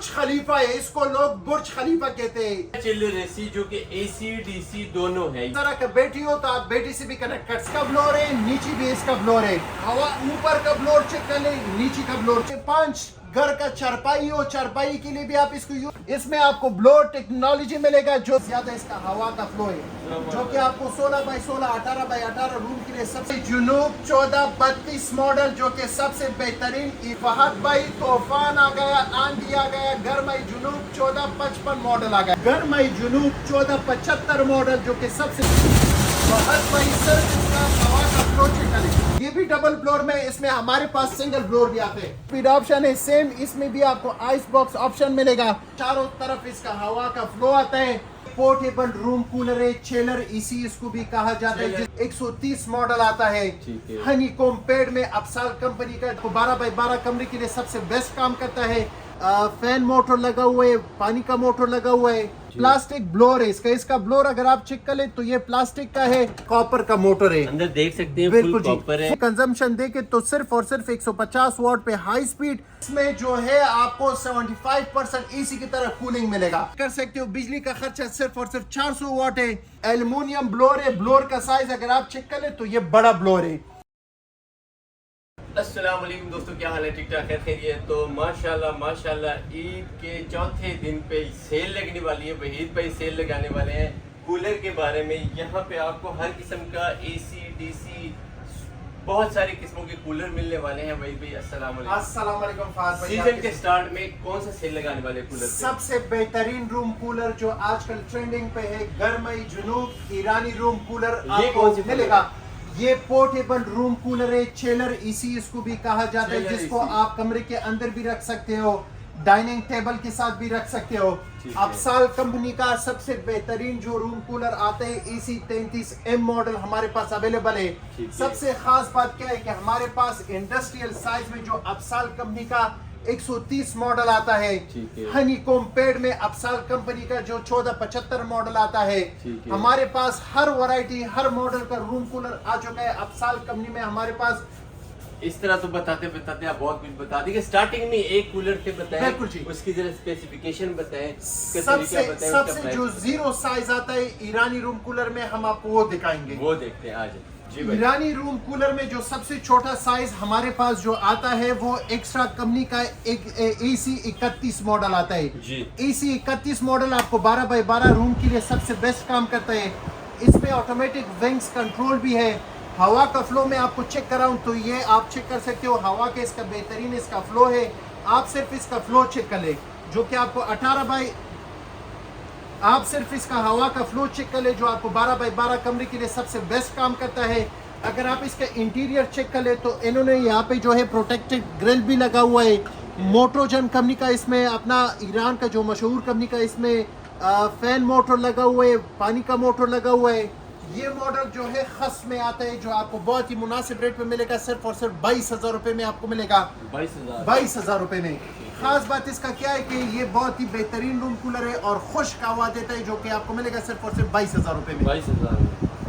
बुर्ज खलीफा है, इसको लोग बुर्ज खलीफा कहते हैं। चिल्लर एसी जो कि AC DC दोनों है। तरह का बेटी हो तो आप बेटी से भी कनेक्ट कर, इसका ब्लोर है, नीचे भी इसका ब्लोर है। हवा ऊपर का ब्लोर चेक कर ले, नीचे का ब्लोर चेक। 5 घर का चारपाई हो, चारपाई के लिए भी आप इसको इसमें आपको ब्लोर टेक्नोलॉजी मिलेगा जो ज्यादा इसका हवा का फ्लो है, जो कि आपको 16 बाई 16 18 बाई 18 रूम के लिए सबसे जुनूब 1432 मॉडल जो कि सबसे बेहतरीन। फहद भाई तूफान आ गया, आंधी आ गया, गर्माई जुनूब 1455 मॉडल आ गया, गर्माई जुनूब 1475 मॉडल जो कि सबसे फहद भाई सिर्फ इसका हवा का फ्लो चेक करें। ये भी डबल ब्लोर में, इसमें हमारे पास सिंगल ब्लोर भी आते हैं। स्पीड ऑप्शन है सेम, इसमें भी आपको आइस बॉक्स ऑप्शन मिलेगा। चारों तरफ इसका हवा का फ्लो आता है। पोर्टेबल रूम कूलर है, चेलर इसी इसको भी कहा जाता है। 130 मॉडल आता है। हनी कोम पेड में अफसाल कंपनी का 12 बाई 12 कमरे के लिए सबसे बेस्ट काम करता है। फैन मोटर लगा हुआ है, पानी का मोटर लगा हुआ है। प्लास्टिक ब्लोर है इसका ब्लोर अगर आप चेक कर ले तो ये प्लास्टिक का है, कॉपर का मोटर है। अंदर देख सकते हैं बिल्कुल फुल कॉपर है। कंजम्पशन देखे तो सिर्फ और सिर्फ 150 वाट पे हाई स्पीड। इसमें जो है आपको 75% एसी की तरह कूलिंग मिलेगा। कर सकते हो, बिजली का खर्चा सिर्फ और सिर्फ 400 वाट है। एल्युमिनियम ब्लोर है, ब्लोर का साइज अगर आप चेक कर ले तो ये बड़ा ब्लोर है। अस्सलाम वालेकुम दोस्तों, क्या हाल है? ठीक ठाक खैरियत? तो माशाल्लाह ईद के चौथे दिन पे सेल लगने वाली है। वहीद भाई सेल लगाने वाले हैं कूलर के बारे में। यहाँ पे आपको हर किस्म का AC DC बहुत सारी किस्मों के कूलर मिलने वाले हैं। वहीद भाई अस्सलाम वालेकुम। सीजन के स्टार्ट में कौन सा सेल लगाने वाले कूलर? सबसे बेहतरीन रूम कूलर जो आजकल ट्रेंडिंग पे है, गर्मई जुनूब ईरानी रूम कूलर आपको मिलेगा। ये पोर्टेबल रूम कूलर है, चेलर इसी इसको भी कहा जाता है, जिसको आप कमरे के अंदर भी रख सकते हो, डाइनिंग टेबल के साथ भी रख सकते हो। अफसाल कंपनी का सबसे बेहतरीन जो रूम कूलर आता है AC 33M मॉडल हमारे पास अवेलेबल है। सबसे खास बात क्या है कि हमारे पास इंडस्ट्रियल साइज में जो अफसाल कंपनी का 130 मॉडल आता है। हनी कोम पेड में अफसाल कंपनी का जो 1475 मॉडल आता है। हमारे पास हर वैरायटी हर मॉडल का रूम कूलर आ चुका है अफसाल कंपनी में हमारे पास। इस तरह तो बताते आप बहुत कुछ बता दी। स्टार्टिंग में एक कूलर से बताएं, उसकी जरा स्पेसिफिकेशन बताएं, सबसे जो 0 साइज आता है ईरानी रूम कूलर में हम आपको वो दिखाएंगे, वो देखते हैं आज। ईरानी रूम कूलर में जो सबसे छोटा साइज हमारे पास जो आता है वो एक्स्ट्रा कंपनी का एक AC 31 मॉडल आता है। AC 31 मॉडल आपको 12 बाई 12 रूम के लिए सबसे बेस्ट काम करता है। इसमें ऑटोमेटिक विंग्स कंट्रोल भी है। हवा का फ्लो में आपको चेक कराऊं तो ये आप चेक कर सकते हो, हवा के इसका बेहतरीन इसका फ्लो है। आप सिर्फ इसका फ्लो चेक कर ले जो कि आपको 18 बाई आप सिर्फ इसका हवा का फ्लो चेक कर ले जो आपको 12 बाई 12 कमरे के लिए सबसे बेस्ट काम करता है। अगर आप इसका इंटीरियर चेक कर ले तो इन्होंने यहाँ पे जो है प्रोटेक्टेड ग्रिल भी लगा हुआ है। मोटोजन कंपनी का इसमें अपना ईरान का जो मशहूर कंपनी का इसमें फैन मोटर लगा हुआ है, पानी का मोटर लगा हुआ है। ये मॉडल जो है खस में आता है जो आपको बहुत ही मुनासिब रेट में मिलेगा, सिर्फ और सिर्फ 22,000 रुपए में आपको मिलेगा। 22,000 रुपए में। खास बात इसका क्या है कि ये बहुत ही बेहतरीन रूम कूलर है और खुश्क हवा देता है जो कि आपको मिलेगा सिर्फ और सिर्फ 22,000 रुपए में। 22,000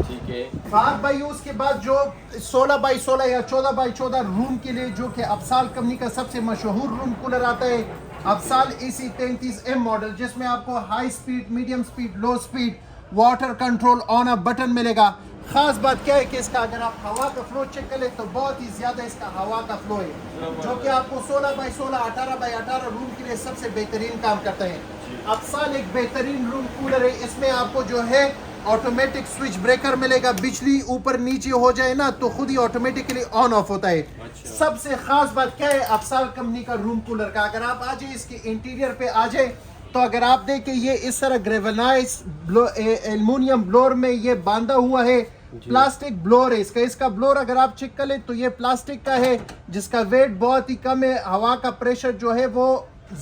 ठीक है। बात भाई उसके बाद जो 16 बाई 16 या 14 बाई 14 रूम के लिए जो कि अफसाल कंपनी का सबसे मशहूर रूम कूलर आता है, अफसाल AC 33M मॉडल, जिसमें आपको high speed, medium speed, low speed, water control on a button मिलेगा। खास बात क्या है कि इसका अगर आप हवा का फ्लो चेक कर ले तो बहुत ही ज्यादा इसका हवा का फ्लो है जो कि आपको 16 बाई 16 18 बाई 18 रूम के लिए सबसे बेहतरीन काम करता है। अफसाल एक बेहतरीन रूम कूलर है। इसमें आपको जो है ऑटोमेटिक स्विच ब्रेकर मिलेगा, बिजली ऊपर नीचे हो जाए ना तो खुद ही ऑटोमेटिकली ऑन ऑफ होता है। सबसे खास बात क्या है अफसाल कंपनी का रूम कूलर का, अगर आप आ जाए इसके इंटीरियर पे आ जाए तो अगर आप देखें ये इस तरह ग्रेवेनाइज एल्युमिनियम ब्लोर में ये बांधा हुआ है। प्लास्टिक ब्लोर है इसका ब्लोर अगर आप चेक कर ले तो ये प्लास्टिक का है जिसका वेट बहुत ही कम है। हवा का प्रेशर जो है वो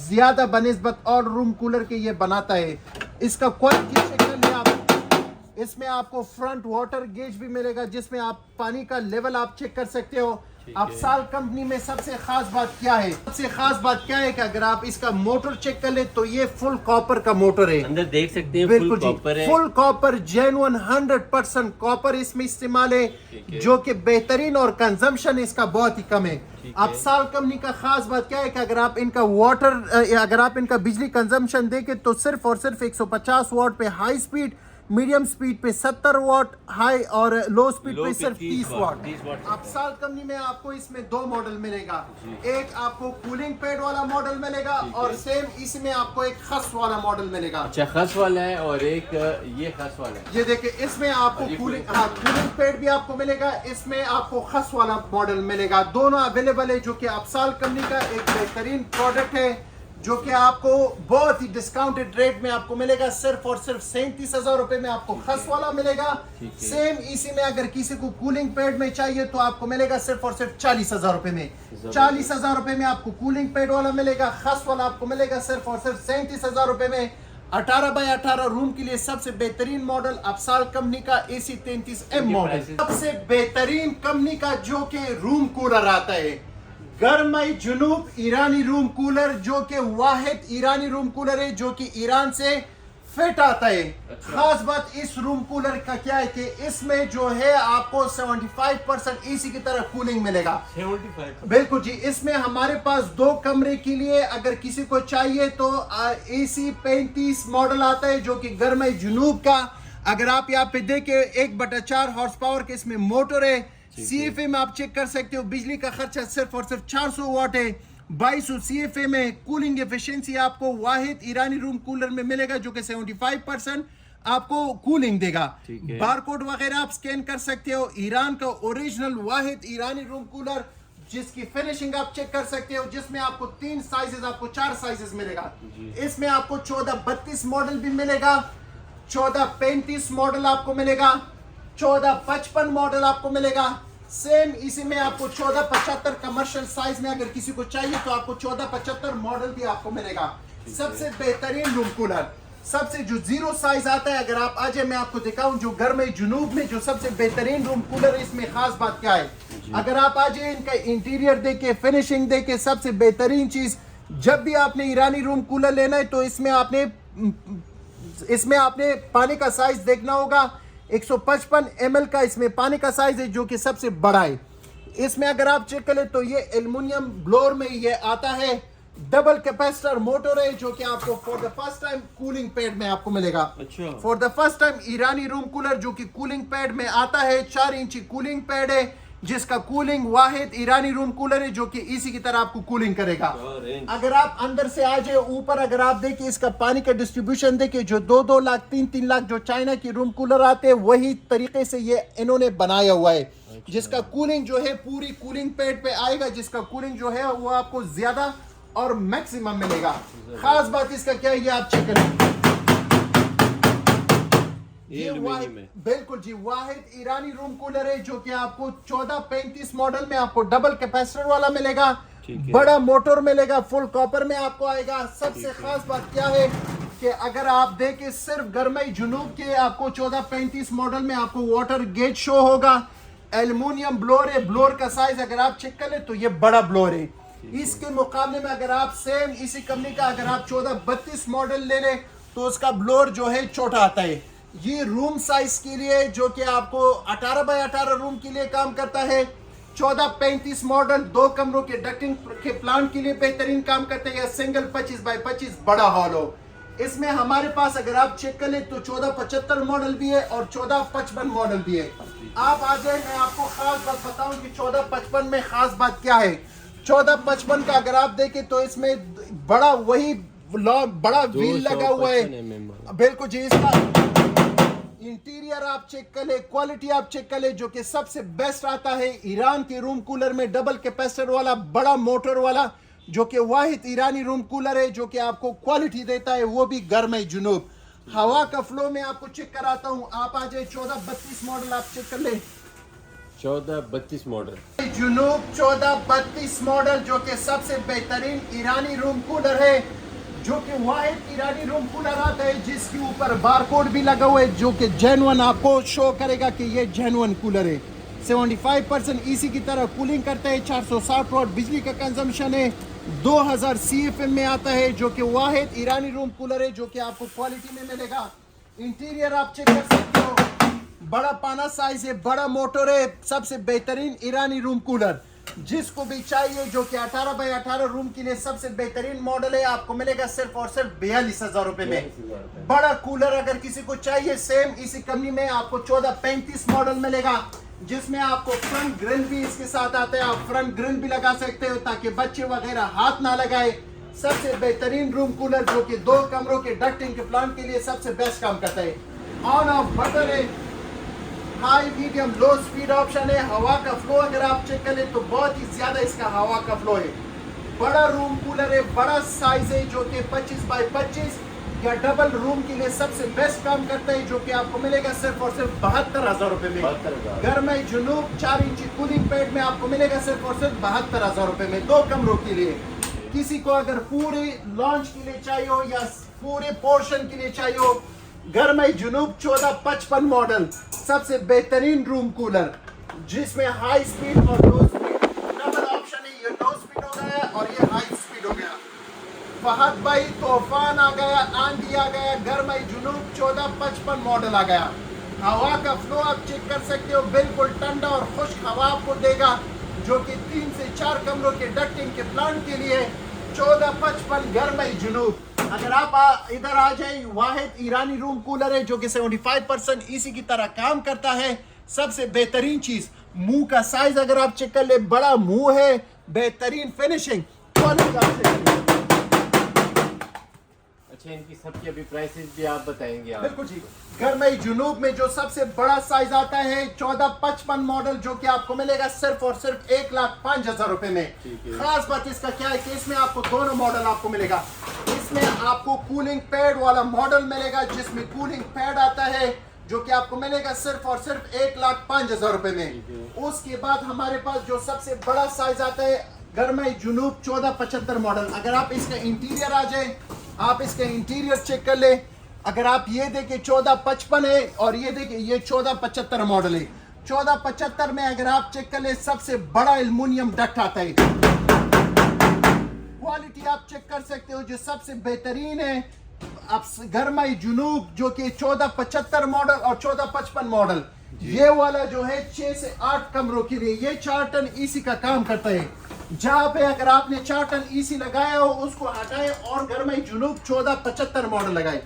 ज्यादा बनिस्बत और रूम कूलर के ये बनाता है। इसका क्वालिटी चेक कर ले आप, इसमें आपको फ्रंट वाटर गेज भी मिलेगा जिसमें आप पानी का लेवल आप चेक कर सकते हो। अफसाल कंपनी में सबसे खास बात क्या है, सबसे खास बात क्या है कि अगर आप इसका मोटर चेक कर ले तो ये फुल कॉपर का मोटर है। अंदर देख सकते हैं बिल्कुल फुल कॉपर है, फुल कॉपर जेन्युइन 100% कॉपर इसमें इस्तेमाल है जो कि बेहतरीन और कंजम्पशन इसका बहुत ही कम है। अफसाल कंपनी का खास बात क्या है कि अगर आप इनका अगर आप इनका बिजली कंजम्पशन देखें तो सिर्फ और सिर्फ 150 वाट पे हाई स्पीड, मीडियम स्पीड पे 70 वाट हाई और लो स्पीड पे सिर्फ 30 वाट। अफसाल कंपनी में आपको इसमें दो मॉडल मिलेगा, एक आपको कूलिंग पैड वाला मॉडल मिलेगा और सेम इसी में आपको एक खस वाला मॉडल मिलेगा। अच्छा, खस वाला है और एक ये खस वाला है। ये देखिए, इसमें आपको कूलिंग पैड भी आपको मिलेगा, इसमें आपको खस वाला मॉडल मिलेगा। दोनों अवेलेबल है, जो कि अफसाल कंपनी का एक बेहतरीन प्रोडक्ट है जो कि आपको बहुत ही डिस्काउंटेड रेट में आपको मिलेगा। सिर्फ और सिर्फ 37,000 रुपए में आपको खस वाला मिलेगा। सेम इसी में अगर किसी को कूलिंग पैड में चाहिए तो आपको मिलेगा सिर्फ और सिर्फ 40,000 रुपए में। 40,000 रुपए में आपको कूलिंग पैड वाला मिलेगा। खस वाला आपको मिलेगा सिर्फ और सिर्फ 37,000 रुपए में। 18 बाय 18 रूम के लिए सबसे बेहतरीन मॉडल अफसाल कंपनी का AC33M मॉडल, सबसे बेहतरीन कंपनी का जो कि रूम कूलर आता है। गर्मई जुनूब ईरानी रूम कूलर, जो कि वाहिद ईरानी रूम कूलर है जो कि ईरान से फिट आता है। खास बात इस रूम कूलर का क्या है कि इसमें जो है आपको 75% AC की तरह कूलिंग मिलेगा। 75 बिल्कुल जी। इसमें हमारे पास 2 कमरे के लिए अगर किसी को चाहिए तो AC35 मॉडल आता है जो कि गर्मई जुनूब का। अगर आप यहाँ पे देखें 1/4 हॉर्स पावर के इसमें मोटर है। CFA में आप चेक कर सकते हो, बिजली का खर्चा सिर्फ और सिर्फ 400 वाट है। 2200 CFA में कूलिंग एफिशिएंसी आपको वाहिद ईरानी रूम कूलर में मिलेगा जो कि 75% आपको कूलिंग देगा। बारकोड वगैरह आप स्कैन कर सकते हो। ईरान का ओरिजिनल वाहिद ईरानी रूम कूलर जिसकी फिनिशिंग आप चेक कर सकते हो, जिसमें आपको 3 साइजेस, आपको 4 साइजेस मिलेगा। इसमें आपको 1432 मॉडल भी मिलेगा, 1435 मॉडल आपको मिलेगा, 1455 मॉडल आपको मिलेगा। सेम इसी में आपको 1475 कमर्शियल साइज में अगर किसी को चाहिए तो आपको 1475 मॉडल भी आपको मिलेगा। सबसे बेहतरीन रूम कूलर, सबसे जो 0 साइज आता है, अगर आप आ जाए मैं आपको दिखाऊं जो गर्मी जुनूब में जो सबसे बेहतरीन रूम कूलर है। इसमें खास बात क्या है, अगर आप आ जाए इनका इंटीरियर देखे, फिनिशिंग देखे, सबसे बेहतरीन चीज, जब भी आपने ईरानी रूम कूलर लेना है तो इसमें आपने पानी का साइज देखना होगा। 155 ml का इसमें पानी का साइज है जो कि सबसे बड़ा है। इसमें अगर आप चेक करें तो ये एल्युमिनियम ब्लोर में ये आता है। डबल कैपेसिटर मोटर है जो कि आपको for the first time cooling pad में आपको मिलेगा। अच्छा, for the first time Irani room cooler जो कि कूलिंग पैड में आता है। 4 इंची कूलिंग पैड है जिसका कूलिंग वाहिद ईरानी रूम कूलर है जो कि इसी की तरह आपको कूलिंग करेगा। अगर आप अंदर से आ जाए ऊपर, अगर आप देखिए इसका पानी का डिस्ट्रीब्यूशन देखिए, जो 2-2 लाख 3-3 लाख जो चाइना की रूम कूलर आते हैं वही तरीके से ये इन्होंने बनाया हुआ है। जिसका कूलिंग जो है पूरी कूलिंग पैड पे आएगा, जिसका कूलिंग जो है वो आपको ज्यादा और मैक्सिमम मिलेगा। खास बात इसका क्या है, ये आप चेक करें, ये बिल्कुल जी वाहिद ईरानी रूम कूलर है जो कि आपको 1435 मॉडल में आपको डबल कैपेसिटर वाला मिलेगा, बड़ा मोटर मिलेगा, फुल कॉपर में आपको आएगा। सबसे खास बात क्या है कि अगर आप देखें सिर्फ गर्मई जुनूब के आपको 1435 मॉडल में आपको वाटर गेट शो होगा। एल्युमिनियम ब्लोर है, ब्लोर का साइज अगर आप चेक करें तो ये बड़ा ब्लोर है। इसके मुकाबले में अगर आप सेम इसी कंपनी का अगर आप 1432 मॉडल ले लें तो उसका ब्लोर जो है छोटा आता है। ये रूम साइज के लिए जो कि आपको 18 बाय 18 रूम के लिए काम करता है। 1435 मॉडल 2 कमरों के डक्टिंग के प्लांट के लिए बेहतरीन काम करते हैं, या सिंगल 25 बाय 25 बड़ा हॉल हो। इसमें हमारे पास अगर आप चेक कर ले तो 1475 मॉडल भी है और 1455 मॉडल भी है। आप आ जाए, मैं आपको खास बात बताऊं कि 1455 में खास बात क्या है। 1455 का अगर आप देखें तो इसमें बड़ा वही बड़ा व्हील लगा हुआ है। बिल्कुल जी। इसका इंटीरियर आप चेक कर ले, क्वालिटी आप चेक कर ले, जो कि सबसे बेस्ट आता है ईरान के रूम कूलर में। डबल कैपेसिटर वाला बड़ा मोटर वाला जो कि वाहिद ईरानी रूम कूलर है जो कि आपको क्वालिटी देता है, वो भी गर्म जुनूब। हवा का फ्लो में आपको चेक कराता हूँ। आप आ जाए 1432 मॉडल आप चेक कर ले। 1432 मॉडल जुनूब 1432 मॉडल जो कि सबसे बेहतरीन ईरानी रूम कूलर है, जो कि वाहिद ईरानी रूम कूलर आता है जिसके ऊपर बारकोड भी लगा हुआ है जो कि जेन्युइन आपको शो करेगा कि ये जेन्युइन कूलर है। 75% इसी की तरह कूलिंग करता है। 460 वाट बिजली का कंजम्पशन है। 2000 CFM में आता है जो कि वाहिद ईरानी रूम कूलर है जो कि आपको क्वालिटी में मिलेगा। इंटीरियर आप चेक कर सकते हो, बड़ा पाना साइज है, बड़ा मोटर है, सबसे बेहतरीन ईरानी रूम कूलर। जिसको भी चाहिए जो कि 18 बाई 18 रूम के लिए सबसे बेहतरीन मॉडल है, आपको मिलेगा सिर्फ और सिर्फ 42,000 रुपए में। बड़ा कूलर अगर किसी को चाहिए सेम इसी कंपनी में आपको 1435 मॉडल मिलेगा, जिसमें आपको फ्रंट ग्रिल भी इसके साथ आता है। आप फ्रंट ग्रिल भी लगा सकते हो ताकि बच्चे वगैरह हाथ ना लगाए। सबसे बेहतरीन रूम कूलर जो कि 2 कमरों के डक्टिंग के प्लांट के लिए सबसे बेस्ट काम करता है। ऑन ऑफ बटन है, high medium low speed option है। हवा का फ्लो अगर आप चेक करें तो बहुत ही ज्यादा इसका हवा का फ्लो है। बड़ा रूम कूलर है, बड़ा साइज है जो कि 25 बाई 25 या डबल रूम के लिए सबसे बेस्ट काम करता है, जो कि आपको मिलेगा सिर्फ और सिर्फ 72,000 रुपए में। घर में जुनूब 4 इंची कूलिंग पैड में आपको मिलेगा सिर्फ और सिर्फ 72,000 रुपए में 2 कमरों के लिए। किसी को अगर पूरे लॉन्च के लिए चाहिए हो या पूरे पोर्शन के लिए चाहिए हो, घर में जुनूब 1455 मॉडल सबसे बेहतरीन रूम कूलर, जिसमें हाई स्पीड और लो स्पीड डबल ऑप्शन है। ये लो स्पीड हो गया और ये हाई स्पीड हो गया। फहद भाई तूफान आ गया, आंधी आ गया, घर में जुनूब 1455 मॉडल आ गया। हवा का फ्लो आप चेक कर सकते हो, बिल्कुल ठंडा और खुश्क हवा आपको देगा, जो कि 3 से 4 कमरों के डक्टिंग के प्लांट के लिए 1455 घर में जुनूब। अगर आप इधर आ जाए, वाहिद ईरानी रूम कूलर है जो कि 75% इसी की तरह काम करता है। सबसे बेहतरीन चीज मुंह का साइज अगर आप चेक कर ले, बड़ा मुंह है, बेहतरीन फिनिशिंग क्वालिटी आप चेक कर ले। अच्छा, इनकी सबकी अभी प्राइसेस भी आप बताएंगे आप? बिल्कुल जी। घर में जुनूब में जो सबसे बड़ा साइज आता है 1455 मॉडल, जो कि आपको मिलेगा सिर्फ और सिर्फ 1,05,000 रुपए में। खास बात इसका क्या है कि इसमें आपको दोनों मॉडल आपको मिलेगा। इसमें आपको कूलिंग पैड वाला मॉडल मिलेगा, जिसमें कूलिंग पैड आता है, जो कि आपको मिलेगा सिर्फ और सिर्फ 1,05,000 रुपए में। उसके बाद हमारे पास जो सबसे बड़ा साइज आता है घर में जुनूब 1475 मॉडल। अगर आप इसका इंटीरियर आ जाए, आप इसका इंटीरियर चेक कर ले। अगर आप ये देखें 1455 है और ये देखें ये 1475 मॉडल है। 1475 में अगर आप चेक कर ले, सबसे बड़ा एल्युमिनियम डक्ट आता है। क्वालिटी आप चेक कर सकते हो जो सबसे बेहतरीन है। आप घर में जुनूब जो कि 1475 मॉडल और 1455 मॉडल, ये वाला जो है 6 से 8 कमरों के लिए ये 4 टन ईसी का काम करता है। जहां पे अगर आपने 4 टन ईसी लगाया हो उसको हटाए और घर में जुनूब 1475 मॉडल लगाए।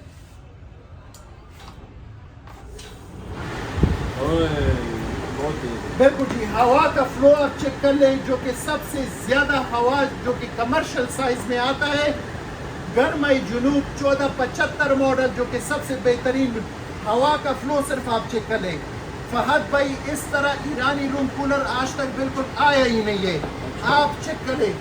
बिल्कुल जी। हवा का फ्लो आप चेक कर ले, जो कि सबसे ज्यादा हवा जो कि कमर्शियल साइज में आता है। घर में जुनूब 1475 मॉडल जो कि सबसे बेहतरीन हवा का फ्लो सिर्फ आप चेक कर ले। फहद भाई इस तरह ईरानी रूम कूलर आज तक बिल्कुल आया ही नहीं है। आप चेक करें,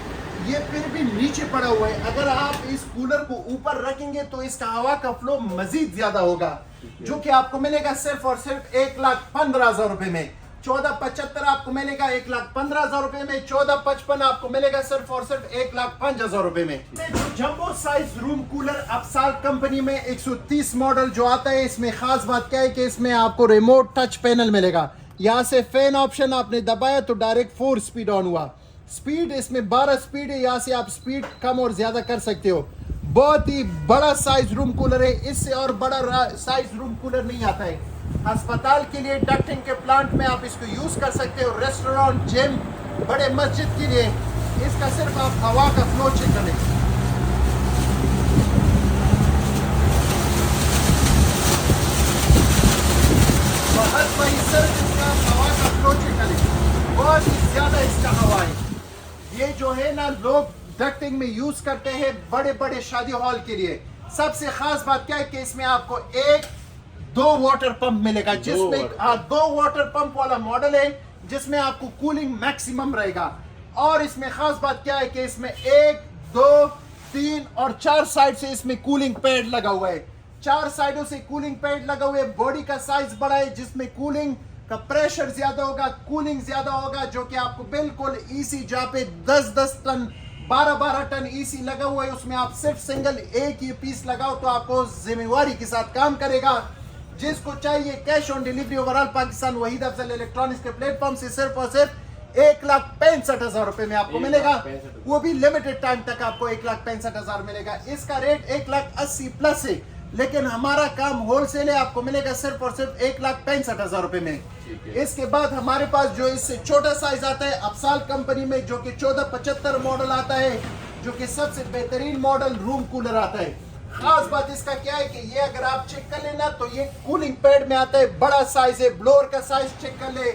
ये फिर भी नीचे पड़ा हुआ है। अगर आप इस कूलर को ऊपर रखेंगे तो इसका हवा का फ्लो मजीद ज्यादा होगा, जो कि आपको मिलेगा सिर्फ और सिर्फ 1,15,000 रुपए में। 1475 आपको मिलेगा 1,15,000 रुपए में। 1455 आपको मिलेगा सिर्फ और सिर्फ 1,05,000 रुपए में। जो जंबो साइज रूम कूलर अफसाल कंपनी में 130 मॉडल जो आता है, इसमें खास बात क्या है कि इसमें आपको रिमोट टच पैनल मिलेगा। यहाँ से फैन ऑप्शन आपने दबाया तो डायरेक्ट 4 स्पीड ऑन हुआ। स्पीड इसमें 12 स्पीड है, यहाँ से आप स्पीड कम और ज्यादा कर सकते हो। बहुत ही बड़ा साइज रूम कूलर है, इससे और बड़ा साइज रूम कूलर नहीं आता है। अस्पताल के लिए डक्टिंग के प्लांट में आप इसको यूज कर सकते हो, रेस्टोरेंट, जिम, बड़े मस्जिद के लिए। इसका सिर्फ आप हवा का फ्लो चेक करें। सिर्फ इसका हवा का फ्लो चेक करें, बहुत ही ज्यादा इसका हवा है। ये जो है ना लोग डक्टिंग में यूज करते हैं बड़े बड़े शादी हॉल के लिए। सबसे खास बात क्या है कि इसमें आपको 2 वाटर पंप मिलेगा, जिसमें 2 वाटर पंप वाला मॉडल है, जिसमें आपको कूलिंग मैक्सिमम रहेगा। और इसमें खास बात क्या है कि इसमें 1, 2, 3 और 4 साइड से इसमें कूलिंग पैड लगा हुआ है। 4 साइडों से कूलिंग पैड लगा हुआ है। बॉडी का साइज बड़ा है, जिसमें कूलिंग का प्रेशर ज्यादा होगा, कूलिंग ज्यादा होगा, जो कि आपको बिल्कुल ईसी जहाँ पे 10-10 टन 12-12 टन ईसी लगा हुआ है, उसमें आप सिर्फ सिंगल एक ही पीस लगाओ तो आपको जिम्मेवारी के साथ काम करेगा। जिसको चाहिए cash on delivery overall Pakistan Waheed Afzal electronics के प्लेटफॉर्म से सिर्फ और सिर्फ 1,65,000 रुपए में आपको मिलेगा। वो भी लिमिटेड टाइम तक आपको 1,65,000 मिलेगा। इसका रेट 1,80,000 प्लस है। लेकिन हमारा काम होलसेल है, आपको मिलेगा सिर्फ और सिर्फ 1,65,000 रुपए में। इसके बाद हमारे पास जो इससे छोटा साइज आता है अफसाल कंपनी में, जो कि 1475 मॉडल आता है, जो कि सबसे बेहतरीन मॉडल रूम कूलर आता है। खास बात इसका क्या है कि ये अगर आप चेक कर लेना तो ये कूलिंग पैड में आता है, बड़ा साइज है, ब्लोअर का साइज चेक कर ले।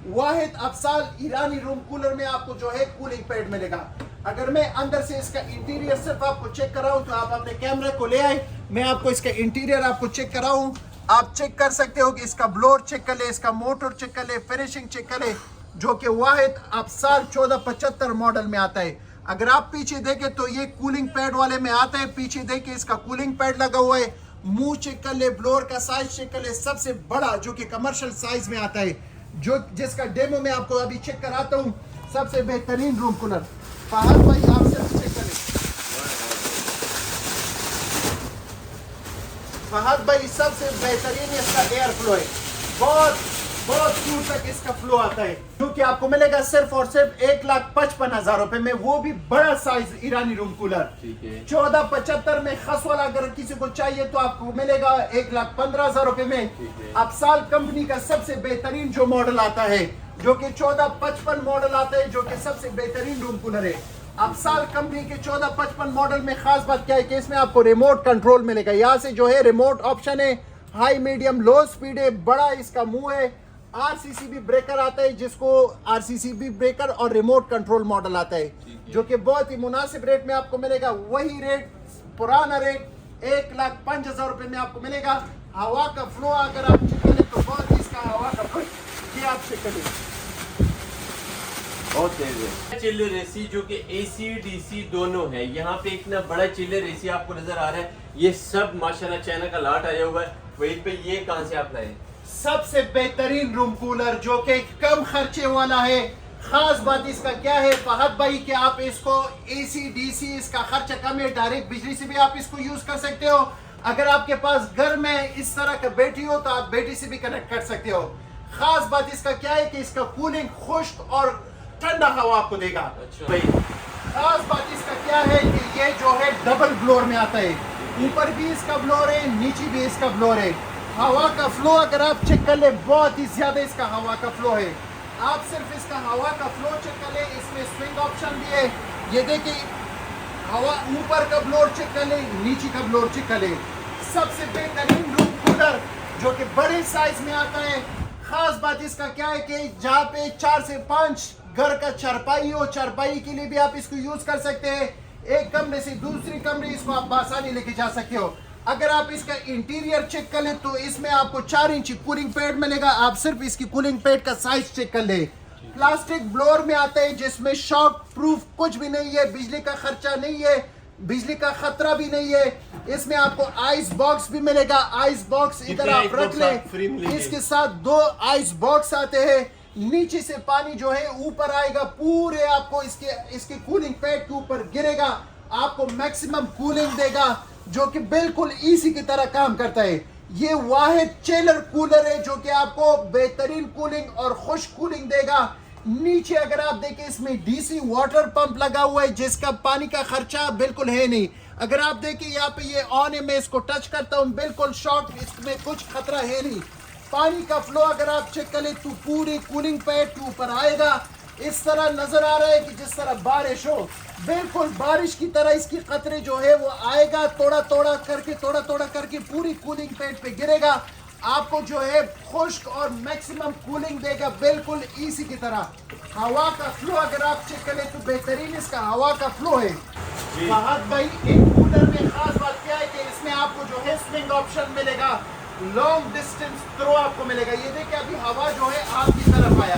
वाहिद अफसाल ईरानी रूम कूलर में आपको जो है कूलिंग पैड मिलेगा। अगर मैं अंदर से इसका इंटीरियर सिर्फ आपको चेक कराऊं तो आप अपने कैमरे को ले आए, मैं आपको इसका इंटीरियर आपको चेक कराऊं। आप चेक कर सकते हो कि इसका ब्लोअर चेक कर ले, इसका मोटर चेक कर ले, फिनिशिंग चेक कर ले, जो कि वाहिद अफसाल 1475 मॉडल में आता है। अगर आप पीछे देखें तो ये कूलिंग पैड वाले में आता है, पीछे देखिए इसका कूलिंग पैड लगा हुआ है। मुंह चेक कर ले, ब्लोअर का साइज चेक कर ले, सबसे बड़ा जो कि कमर्शियल साइज में आता है, जो जिसका डेमो मैं आपको अभी चेक कराता हूँ। सबसे बेहतरीन रूम कूलर फहद भाई, आप सिर्फ चेक करें। फहद भाई सबसे बेहतरीन इसका एयर फ्लो है, बहुत दूर तक इसका फ्लो आता है, जो कि आपको मिलेगा सिर्फ और सिर्फ 1,55,000 रुपए में, वो भी बड़ा साइज ईरानी रूम कूलर। 1475 में खस वाला अगर किसी को चाहिए तो आपको मिलेगा 1,15,000 रुपए में। अफसाल कंपनी का सबसे बेहतरीन जो मॉडल आता है, जो कि 1455 मॉडल आता है, जो कि सबसे बेहतरीन रूम कूलर है। अफसाल कंपनी के 1455 मॉडल में खास बात क्या है कि इसमें आपको रिमोट कंट्रोल मिलेगा। यहाँ से जो है रिमोट ऑप्शन है, हाई मीडियम लो स्पीड है, बड़ा इसका मुंह है, आरसीसीबी ब्रेकर आता है, जिसको आरसीसीबी ब्रेकर और रिमोट कंट्रोल मॉडल आता है, जो कि बहुत ही मुनासिब रेट में आपको मिलेगा। वही रेट, पुराना रेट 1,05,000 रुपए में आपको मिलेगा। हवा का फ्लो अगर आप चेक करें तो बहुत ही इसका हवा का फ्लो ये आप चेक करें, बहुत तेज है। चिल्लर एसी जो कि एसी डीसी दोनों है, यहाँ पे इतना बड़ा चिल्लर एसी आपको नजर आ रहा है। ये सब माशाल्लाह चाइना का लाट आया हुआ है। वहीं पे ये कहाँ से आप लाए? सबसे बेहतरीन रूम कूलर जो कि कम खर्चे वाला है। खास बात इसका क्या है फहद भाई कि आप इसको एसी डीसी इसका खर्चा कम है, डायरेक्ट बिजली से भी आप इसको यूज कर सकते हो। अगर आपके पास घर में इस तरह का बैटरी हो तो आप बैटरी से भी कनेक्ट कर सकते हो। खास बात इसका क्या है कि इसका कूलिंग खुश्क और ठंडा हवा आपको देगा। अच्छा भाई, खास बात इसका क्या है कि ये जो है डबल ब्लोअर में आता है, ऊपर भी इसका ब्लोअर है, नीचे भी इसका ब्लोअर है। हवा का फ्लो अगर आप चेक कर ले, बहुत ही ज्यादा इसका हवा का फ्लो है। आप सिर्फ इसका हवा का फ्लो चेक कर ले, इसमें स्विंग ऑप्शन भी है। ये देखिए हवा ऊपर का ब्लोअर चेक कर ले, नीचे का ब्लोअर चेक कर ले। सबसे बेहतरीन रूम कूलर जो कि बड़े साइज में आता है। खास बात इसका क्या है कि जहाँ पे 4 से 5 घर का चारपाई हो, चारपाई के लिए भी आप इसको यूज कर सकते हैं। एक कमरे से दूसरी कमरे इसको आप आसानी लेके जा सकते हो। अगर आप इसका इंटीरियर चेक कर ले तो इसमें आपको 4 इंच कूलिंग पैड मिलेगा। आप सिर्फ इसकी कूलिंग पैड का साइज चेक कर ले। प्लास्टिक ब्लोअर में आता है जिसमें शॉक प्रूफ कुछ भी नहीं है, बिजली का खर्चा नहीं है, बिजली का खतरा भी नहीं है। इसमें आपको आइस बॉक्स भी मिलेगा। आइस बॉक्स इधर आप रख ले, इसके साथ 2 आइस बॉक्स आते हैं। नीचे से पानी जो है ऊपर आएगा, पूरे आपको इसके कूलिंग पैड के ऊपर गिरेगा, आपको मैक्सिमम कूलिंग देगा, जो कि बिल्कुल एसी की तरह काम करता है। ये वाहिद चिलर कूलर है जो कि आपको बेहतरीन कूलिंग और खुश कूलिंग देगा। नीचे अगर आप देखें इसमें डीसी वाटर पंप लगा हुआ है, जिसका पानी का खर्चा बिल्कुल है नहीं। अगर आप देखें यहाँ पे ये ऑन है, मैं इसको टच करता हूँ, बिल्कुल शॉक, इसमें कुछ खतरा है नहीं। पानी का फ्लो अगर आप चेक करें तो पूरी कूलिंग पैड के ऊपर आएगा। इस तरह नजर आ रहा है कि जिस तरह बारिश हो, बिल्कुल बारिश की तरह इसकी कतरे जो है वो आएगा, थोड़ा थोड़ा करके पूरी कूलिंग पैड पे गिरेगा। आपको जो है खुश्क और मैक्सिमम कूलिंग देगा, बिल्कुल एसी की तरह। हवा का फ्लो अगर आप चेक करें तो बेहतरीन इसका हवा का फ्लो है। फहद भाई एक कूलर में खास बात क्या है कि इसमें आपको जो है स्विंग ऑप्शन मिलेगा, लॉन्ग डिस्टेंस थ्रो आपको मिलेगा। ये देखिए अभी हवा जो है आपकी तरफ आया,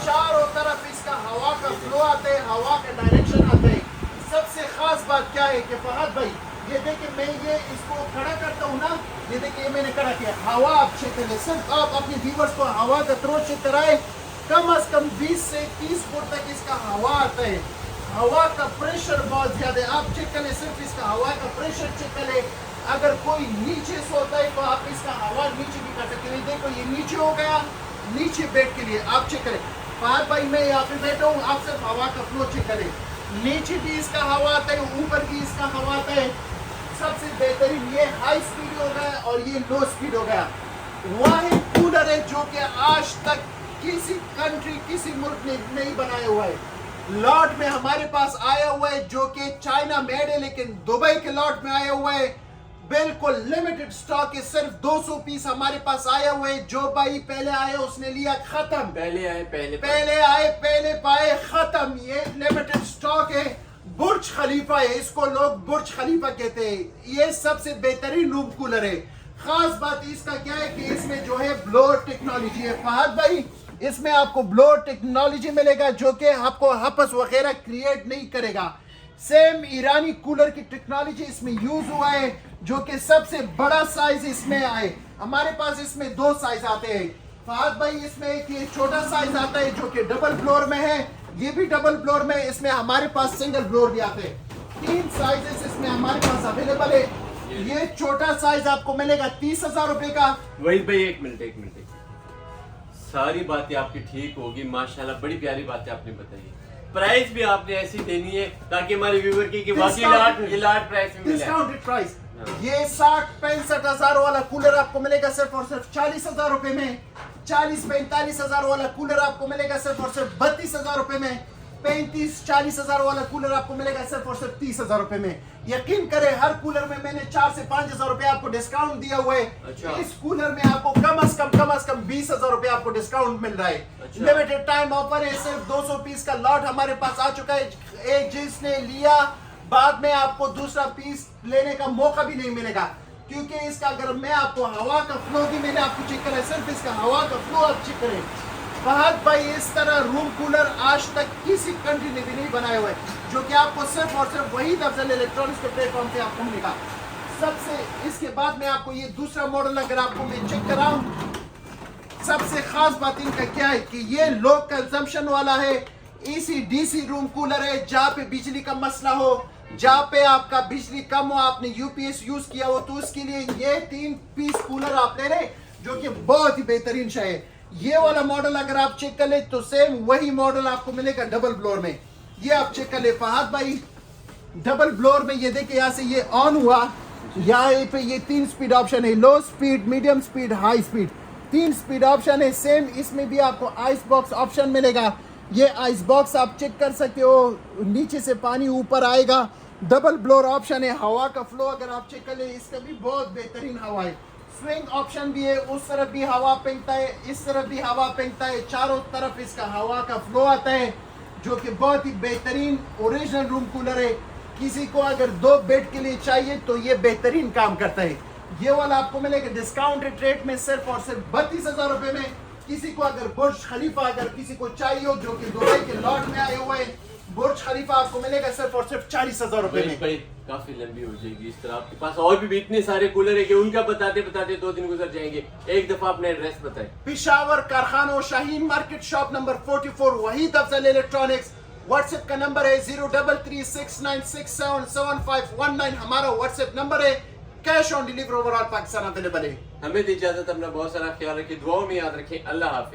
चारों तरफ इसका हवा का फ्लो आता है, हवा का डायरेक्शन आता है। सबसे खास बात क्या है कि फहद भाई ये देखिए मैं ये इसको खड़ा करता हूँ ना, ये देखिए ये मैंने खड़ा किया, हवा आप चेक करें। सिर्फ आप अपने व्यूअर्स को हवा का थ्रो चेक कराए, कम से कम 20 से 30 फुट तक इसका हवा आता है। हवा का प्रेशर बहुत ज्यादा है, आप चेक करें, सिर्फ इसका हवा का प्रेशर चेक करें। अगर कोई नीचे सोता है तो आप इसका हवा नीचे भी कर सकते हैं। देखो ये नीचे हो गया, नीचे बेड के लिए आप चेक करें। फहद भाई मैं यहाँ पे बैठा हूँ, आप सिर्फ हवा का फ्लो चेक करें। नीचे भी इसका हवा आता है, ऊपर भी इसका हवा आता है। सबसे बेहतरीन ये हाई स्पीड हो गया और ये लो स्पीड हो गया। वाहिद कूलर है जो कि आज तक किसी कंट्री किसी मुल्क ने नहीं बनाया हुआ है। लॉट में हमारे पास आया हुआ है जो कि चाइना मेड है, लेकिन दुबई के लॉट में आया हुआ है। बिल्कुल लिमिटेड स्टॉक है, सिर्फ 200 पीस हमारे पास आया हुआ है। जो भाई पहले आया उसने लिया, खत्म। पहले आए पहले पहले पाए, खत्म। ये लिमिटेड स्टॉक है। बुर्ज खलीफा है, इसको लोग बुर्ज खलीफा कहते हैं। ये सबसे बेहतरीन रूम कूलर है। खास बात इसका क्या है कि इसमें जो है ब्लोअर टेक्नोलॉजी है। फहद भाई, इसमें आपको ब्लोअर टेक्नोलॉजी मिलेगा जो कि आपको हपस वगैरह क्रिएट नहीं करेगा। सेम ईरानी कूलर की टेक्नोलॉजी इसमें यूज हुआ है, जो कि सबसे बड़ा साइज इसमें आए। हमारे पास इसमें 2 साइज आते हैं फहद भाई। इसमें एक ये छोटा साइज आता है जो कि डबल ब्लोअर में है, ये भी डबल ब्लोअर में। इसमें हमारे पास सिंगल ब्लोअर भी आते हैं। 3 साइजेस इसमें हमारे पास अवेलेबल है। ये छोटा साइज आपको मिलेगा 30,000 रुपए का। वही भाई एक मिनट सारी बातें आपकी ठीक होगी माशाल्लाह, बड़ी प्यारी बातें आपने बताई। प्राइस भी आपने ऐसी देनी है ताकि हमारे व्यूअर की वाकई लाट प्राइस में मिले। Discounted price. ये 60-65 हजार वाला कूलर आपको मिलेगा सिर्फ और सिर्फ 40,000 रुपए में। 40-45 हजार वाला कूलर आपको मिलेगा सिर्फ और सिर्फ 32,000 रुपए में। 35-40 हजार वाला कूलर आपको मिलेगा सिर्फ और सिर्फ 30,000 रुपए में। यकीन करें, हर कूलर में मैंने 4 से 5 हजार रुपए आपको डिस्काउंट दिया हुआ है। अच्छा। इस कूलर में आपको कम अज कम 20,000 रुपए आपको डिस्काउंट मिल रहा है। अच्छा। लिमिटेड टाइम ऑफर है, सिर्फ 200 पीस का लॉट हमारे पास आ चुका है। एक जिसने लिया, बाद में आपको दूसरा पीस लेने का मौका भी नहीं मिलेगा, क्योंकि इसका अगर मैं आपको हवा का फ्लो भी मैंने आपको चेक करा, सिर्फ इसका हवा का फ्लो आप चेक करें फहद भाई। इस तरह रूम कूलर आज तक किसी कंट्री ने भी नहीं बनाया हुआ है, जो कि आपको सिर्फ और सिर्फ वही अफजल इलेक्ट्रॉनिक्स के प्लेटफॉर्म पे आपको मिलेगा। सबसे इसके बाद में आपको ये दूसरा मॉडल अगर आपको मैं चेक कराऊं, सबसे खास बात इनका क्या है कि ये लो कंजम्पशन वाला है। एसी डीसी रूम कूलर है, जहाँ पे बिजली का मसला हो, जहाँ पे आपका बिजली कम हो, आपने यूपीएस यूज किया हो, तो उसके लिए ये 3 पीस कूलर आप ले रहे, जो कि बहुत ही बेहतरीन शय है। ये वाला मॉडल अगर आप चेक कर ले तो सेम वही मॉडल आपको मिलेगा डबल ब्लोअर में। ये आप चेक कर ले फहद भाई, डबल ब्लोअर में ये देखिए यहाँ से ये ऑन हुआ, यहाँ पे ये 3 स्पीड ऑप्शन है, लो speed, medium speed, high speed, 3 speed option है। सेम इसमें भी आपको आइस बॉक्स ऑप्शन मिलेगा। ये आइस बॉक्स आप चेक कर सकते हो, नीचे से पानी ऊपर आएगा। डबल ब्लोअर ऑप्शन है। हवा का फ्लो अगर आप चेक कर ले, इसका भी बहुत बेहतरीन हवा है। स्विंग ऑप्शन भी है, उस तरफ भी हवा फेंकता है, इस तरफ भी हवा फेंकता है, चारों तरफ इसका हवा का फ्लो आता है, जो कि बहुत ही बेहतरीन ओरिजिनल रूम कूलर है। किसी को अगर 2 बेड के लिए चाहिए तो ये बेहतरीन काम करता है। ये वाला आपको मिलेगा डिस्काउंटेड रेट में सिर्फ और सिर्फ 32,000 रुपए में। किसी को अगर बुर्ज खलीफा अगर किसी को चाहिए हो, जो कि दुबई के लॉट में आए हुए हैं, बुर्ज खलीफा आपको मिलेगा सिर्फ और सिर्फ 40,000 रुपए में। भाई काफी लंबी हो जाएगी इस तरह, आपके पास और भी इतने सारे कूलर है कि उनका बताते बताते 2 दिन गुजर जाएंगे। एक दफा अपना एड्रेस बताएं। पिशावर कारखाना Shaheen market, shop number 44, Waheed Afzal electronics. WhatsApp का नंबर है 033696771519। हमारा व्हाट्सएप नंबर है। Cash on delivery overall Pakistan available है। हमें दी इजाजत, अपना बहुत सारा ख्याल रखिए, दुआओं में याद रखें। अल्लाह हाफिज।